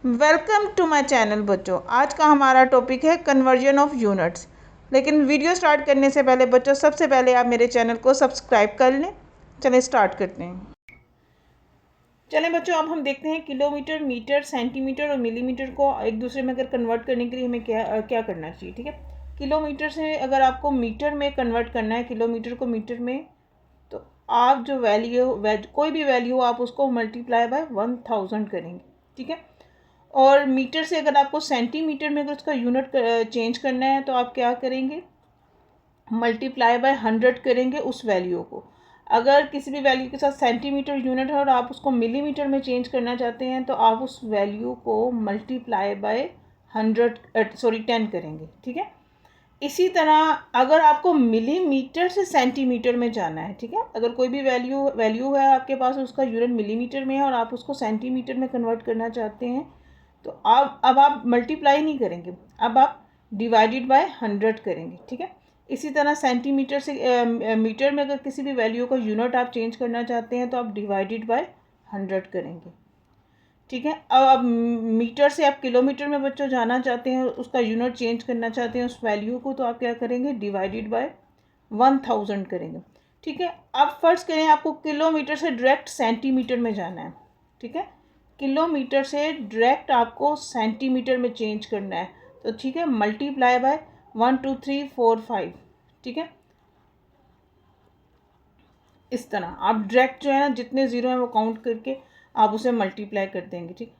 Welcome to my channel बच्चों। आज का हमारा टॉपिक है कन्वर्जन ऑफ यूनिट्स। लेकिन वीडियो स्टार्ट करने से पहले बच्चों, सबसे पहले आप मेरे चैनल को सब्सक्राइब कर लें। चलें स्टार्ट करते हैं। चलें बच्चों, अब हम देखते हैं किलोमीटर, मीटर, सेंटीमीटर और मिलीमीटर को एक दूसरे में अगर कन्वर्ट करने के लिए हमें क्या करना चाहिए। ठीक है, किलोमीटर से अगर आपको मीटर में कन्वर्ट करना है, किलोमीटर को मीटर में, तो आप जो कोई भी वैल्यू आप उसको मल्टीप्लाई बाय 1000 करेंगे। ठीक है, और मीटर से अगर आपको सेंटीमीटर में अगर उसका यूनिट चेंज करना है तो आप क्या करेंगे, मल्टीप्लाई बाय 100 करेंगे उस वैल्यू को। अगर किसी भी वैल्यू के साथ सेंटीमीटर यूनिट है और आप उसको मिलीमीटर में चेंज करना चाहते हैं तो आप उस वैल्यू को मल्टीप्लाई बाय 10 करेंगे। ठीक है, इसी तरह अगर आपको मिलीमीटर से सेंटीमीटर में जाना है, ठीक है, अगर कोई भी वैल्यू है आपके पास, उसका यूनिट मिलीमीटर में है और आप उसको सेंटीमीटर में कन्वर्ट करना चाहते हैं तो अब आप मल्टीप्लाई नहीं करेंगे, अब आप डिवाइडेड बाय 100 करेंगे। ठीक है, इसी तरह सेंटीमीटर से मीटर में अगर किसी भी वैल्यू का यूनिट आप चेंज करना चाहते हैं तो आप डिवाइडेड बाय 100 करेंगे। ठीक है, अब मीटर से आप किलोमीटर में बच्चों जाना चाहते हैं, उसका यूनिट चेंज करना चाहते हैं उस वैल्यू को, तो आप क्या करेंगे, डिवाइडेड बाय 1000 करेंगे। ठीक है, अब फर्ज करें आपको किलोमीटर से डायरेक्ट सेंटीमीटर में जाना है। ठीक है, किलोमीटर से डायरेक्ट आपको सेंटीमीटर में चेंज करना है, तो ठीक है, मल्टीप्लाई बाय 1 2 3 4 5। ठीक है, इस तरह आप डायरेक्ट जो है ना, जितने ज़ीरो हैं वो काउंट करके आप उसे मल्टीप्लाई कर देंगे। ठीक,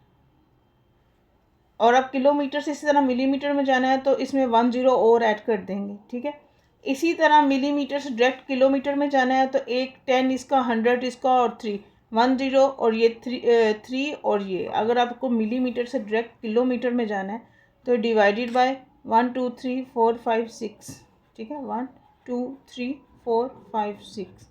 और अब किलोमीटर से इसी तरह मिलीमीटर में जाना है तो इसमें 1 0 और ऐड कर देंगे। ठीक है, इसी तरह मिलीमीटर से डायरेक्ट किलोमीटर में जाना है तो एक 10 इसका, 100 इसका और 3, 1 0 और ये 3 और ये। अगर आपको मिलीमीटर से डायरेक्ट किलोमीटर में जाना है तो डिवाइडेड बाय 1 2 3 4 5 6। ठीक है, 1 2 3 4 5 6।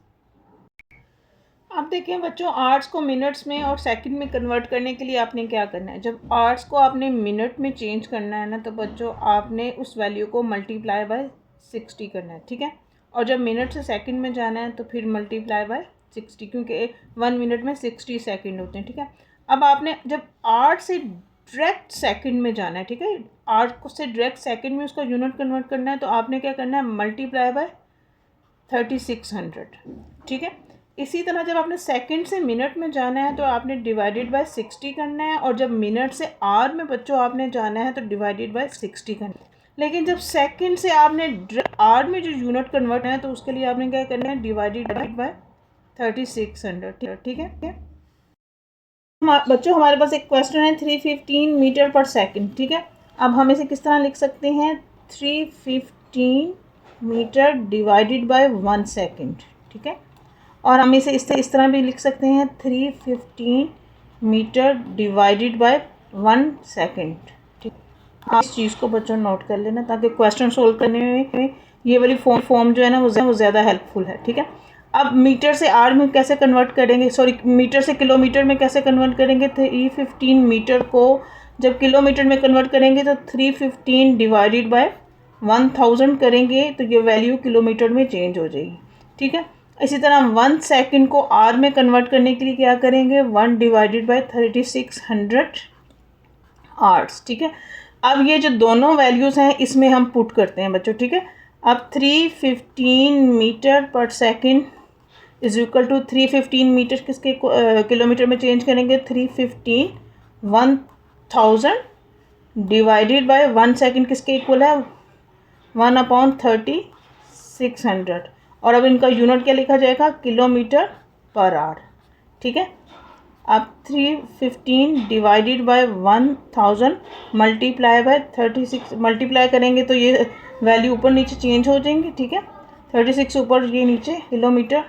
अब देखें बच्चों, आवर्स को मिनट्स में और सेकंड में कन्वर्ट करने के लिए आपने क्या करना है। जब आवर्स को आपने मिनट में चेंज करना है ना, तो बच्चों आपने उस वैल्यू को मल्टीप्लाई बाय 60 करना है। ठीक है, और जब मिनट से सेकंड में जाना है तो फिर मल्टीप्लाई बाय 60, क्योंकि 1 मिनट में 60 सेकंड होते हैं। ठीक है, अब आपने जब आवर्स से डायरेक्ट सेकंड में जाना है, ठीक है, आवर्स से डायरेक्ट सेकंड में उसका यूनिट कन्वर्ट करना है, तो आपने क्या करना है, मल्टीप्लाई बाय 3600। ठीक है, इसी तरह जब आपने सेकंड से मिनट में जाना है तो आपने डिवाइडेड बाय 60 करना है, और जब मिनट से आवर में बच्चों आपने जाना है तो डिवाइडेड बाय 60 करना है। लेकिन जब सेकंड से आपने आवर में जो यूनिट कन्वर्ट है तो उसके लिए आपने क्या करना है, डिवाइडेड बाय 3600। ठीक है बच्चों, हमारे पास एक क्वेश्चन है 315 मीटर पर सेकेंड। ठीक है, अब हम इसे किस तरह लिख सकते हैं, 315 मीटर डिवाइडेड बाय 1 सेकेंड। ठीक है, और हम इसे इस तरह भी लिख सकते हैं, 315 मीटर डिवाइडेड बाय 1 सेकेंड। ठीक, आप इस चीज़ को बच्चों नोट कर लेना ताकि क्वेश्चन सोल्व करने में ये वाली फॉर्म जो है ना वो ज़्यादा हेल्पफुल है। ठीक है, अब मीटर से आर में कैसे कन्वर्ट करेंगे, सॉरी मीटर से किलोमीटर में कैसे कन्वर्ट करेंगे। 315 मीटर को जब किलोमीटर में कन्वर्ट करेंगे तो 315 डिवाइडेड बाय 1000 करेंगे तो ये वैल्यू किलोमीटर में चेंज हो जाएगी। ठीक है, इसी तरह 1 सेकेंड को आर में कन्वर्ट करने के लिए क्या करेंगे, 1 डिवाइडेड बाय 3600 आवर्स। ठीक है, अब ये जो दोनों वैल्यूज़ हैं इसमें हम पुट करते हैं बच्चों। ठीक है, अब 315 metre per second is equal to 315 metre किसके किलोमीटर में चेंज करेंगे, 315 1000 डिवाइडेड बाय 1 सेकेंड किसके इक्वल है, 1/3600। और अब इनका यूनिट क्या लिखा जाएगा, किलोमीटर पर आवर। ठीक है, अब 315 divided by 1000 multiply by 36, multiply करेंगे तो ये वैल्यू ऊपर नीचे चेंज हो जाएंगे। ठीक है, 36 ऊपर ये नीचे, किलोमीटर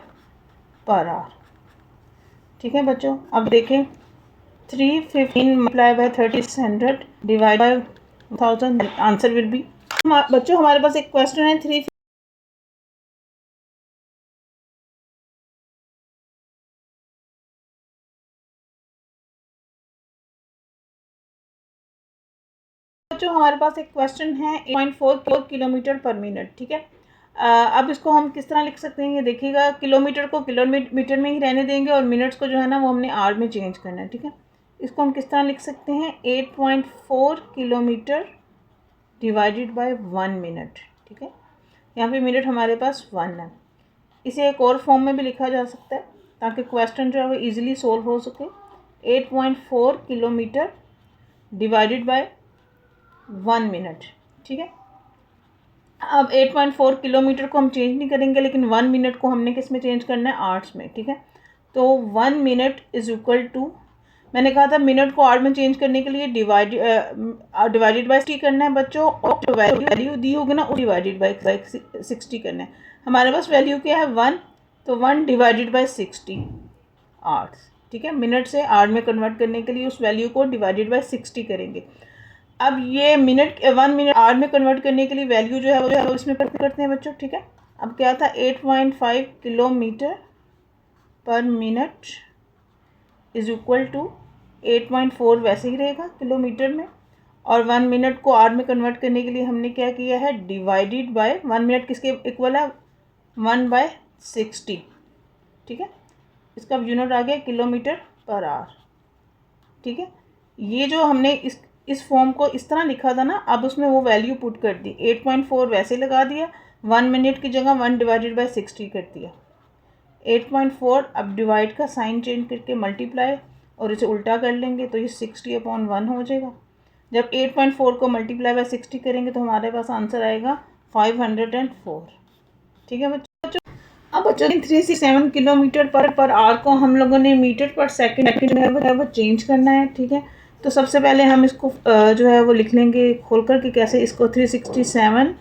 पर आवर। ठीक है बच्चों, अब देखें 315 multiply by 3600 divide by 1000, answer will be. बच्चों हमारे पास एक क्वेश्चन है 3 बच्चों हमारे पास एक क्वेश्चन है 8.4 किलोमीटर पर मिनट। ठीक है, अब इसको हम किस तरह लिख सकते हैं, ये देखिएगा, किलोमीटर को किलोमीटर में ही रहने देंगे और मिनट्स को जो है ना वो हमने आवर में चेंज करना है। ठीक है, इसको हम किस तरह लिख सकते हैं, 8.4 किलोमीटर डिवाइडेड बाय 1 मिनट। ठीक है, यहाँ पे मिनट हमारे पास 1 है। इसे एक और फॉर्म में भी लिखा जा सकता है ताकि क्वेश्चन जो है वो ईजिली सोल्व हो सके। 8.4 किलोमीटर डिवाइडेड बाय 1 मिनट। ठीक है, अब 8.4 किलोमीटर को हम चेंज नहीं करेंगे, लेकिन 1 मिनट को हमने किस में चेंज करना है, आवर्स में। ठीक है, तो 1 मिनट इज इक्वल टू, मैंने कहा था मिनट को आवर में चेंज करने के लिए डिवाइडेड बाय 60 करना है बच्चों, और जो वैल्यू दी होगी ना डिवाइडेड बाय 60 करना है। हमारे पास वैल्यू क्या है 1, तो 1 डिवाइडेड बाय 60 आवर्स। ठीक है, मिनट से आवर में कन्वर्ट करने के लिए उस वैल्यू को डिवाइडेड बाय 60 करेंगे। अब ये मिनट 1 मिनट आवर में कन्वर्ट करने के लिए वैल्यू जो है वो इसमें करते हैं बच्चों। ठीक है, अब क्या था 8.5 किलोमीटर पर मिनट इज इक्वल टू 8.4 वैसे ही रहेगा किलोमीटर में, और 1 मिनट को आवर में कन्वर्ट करने के लिए हमने क्या किया है, डिवाइडेड बाय 1 मिनट किसके इक्वल है, 1/60। ठीक है, इसका यूनिट आ गया किलोमीटर पर आवर। ठीक है, ये जो हमने इस फॉर्म को इस तरह लिखा था ना, अब उसमें वो वैल्यू पुट कर दी, 8.4 वैसे लगा दिया, 1 मिनट की जगह 1 डिवाइडेड बाय 60 कर दिया। 8.4 अब डिवाइड का साइन चेंज करके मल्टीप्लाई और इसे उल्टा कर लेंगे तो ये 60/1 हो जाएगा। जब 8.4 को मल्टीप्लाई बाय 60 करेंगे तो हमारे पास आंसर आएगा 504। ठीक है बच्चों, अब बच्चों 367 किलोमीटर पर आवर को हम लोगों ने मीटर पर सेकंड जो है वो चेंज करना है। ठीक है, तो सबसे पहले हम इसको जो है वो लिख लेंगे खोल कर के कैसे, इसको 367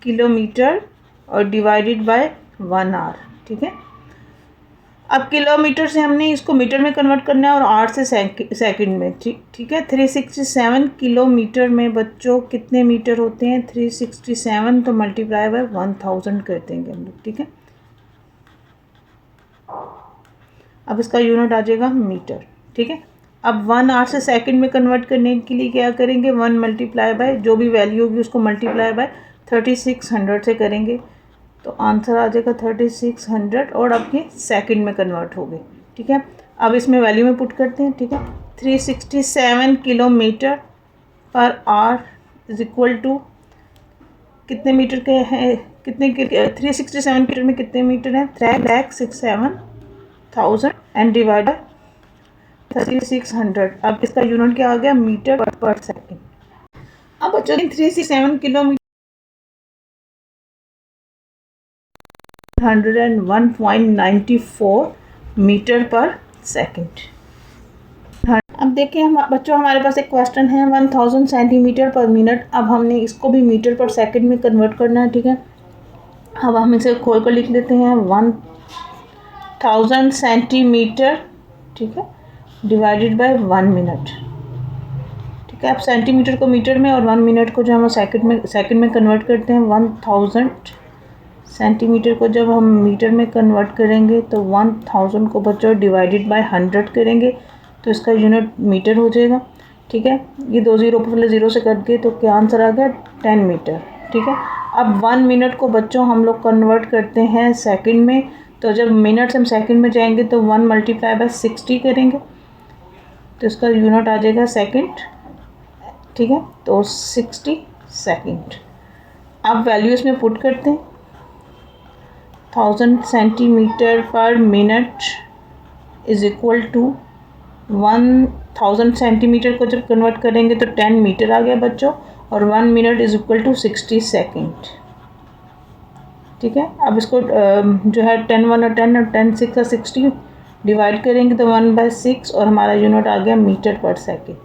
किलोमीटर और डिवाइडेड बाय 1 आवर। ठीक है, अब किलोमीटर से हमने इसको मीटर में कन्वर्ट करना है और आवर से सेकंड में। ठीक है, 367 किलोमीटर में बच्चों कितने मीटर होते हैं, 367 तो मल्टीप्लाई बाय 1000 कर देंगे हम लोग। ठीक है, अब इसका यूनिट आ जाएगा मीटर। ठीक है, अब 1 आवर से सेकंड में कन्वर्ट करने के लिए क्या करेंगे, 1 मल्टीप्लाई बाय जो भी वैल्यू होगी उसको मल्टीप्लाई बाय 3600 से करेंगे तो आंसर आ जाएगा 3600, और अब ये सेकंड में कन्वर्ट हो गए। ठीक है, अब इसमें वैल्यू में पुट करते हैं। ठीक है, 367 kilometre per hour is equal to कितने मीटर के हैं, कितने 367 मीटर में कितने मीटर हैं, 3,67,000 एंड डिवाइड 3600। अब इसका यूनिट क्या आ गया, मीटर पर सेकंड। अब बच्चों 367 किलोमीटर 101.94 मीटर पर सेकंड। अब देखिए हम बच्चों, हमारे पास एक क्वेश्चन है 1000 सेंटीमीटर पर मिनट। अब हमने इसको भी मीटर पर सेकंड में कन्वर्ट करना है। ठीक है, अब हम इसे खोल कर लिख लेते हैं 1000 सेंटीमीटर, ठीक है, डिवाइडेड बाय 1 मिनट। ठीक है, अब सेंटीमीटर को मीटर में और 1 मिनट को जो हम सेकंड में कन्वर्ट करते हैं, 1000 सेंटीमीटर को जब हम मीटर में कन्वर्ट करेंगे तो 1000 को बच्चों डिवाइडेड बाय 100 करेंगे तो इसका यूनिट मीटर हो जाएगा। ठीक है, ये 2 जीरो पहले 0 से कट गए तो क्या आंसर आ गया, 10 मीटर। ठीक है, अब 1 मिनट को बच्चों हम लोग कन्वर्ट करते हैं सेकंड में, तो जब मिनट से हम सेकंड में जाएंगे तो 1 मल्टीप्लाई बाय 60 करेंगे तो इसका यूनिट आ जाएगा सेकंड। ठीक है, तो 60 सेकंड। अब वैल्यू इसमें पुट करते हैं, 1000 centimetre per minute is equal to 1000 centimetre को जब कन्वर्ट करेंगे तो 10 मीटर आ गया बच्चों, और 1 minute is equal to 60 second. ठीक है, अब इसको जो है 10 1 और 10 और 10 6 और 60 डिवाइड करेंगे तो 1/6 और हमारा यूनिट आ गया मीटर पर सेकंड।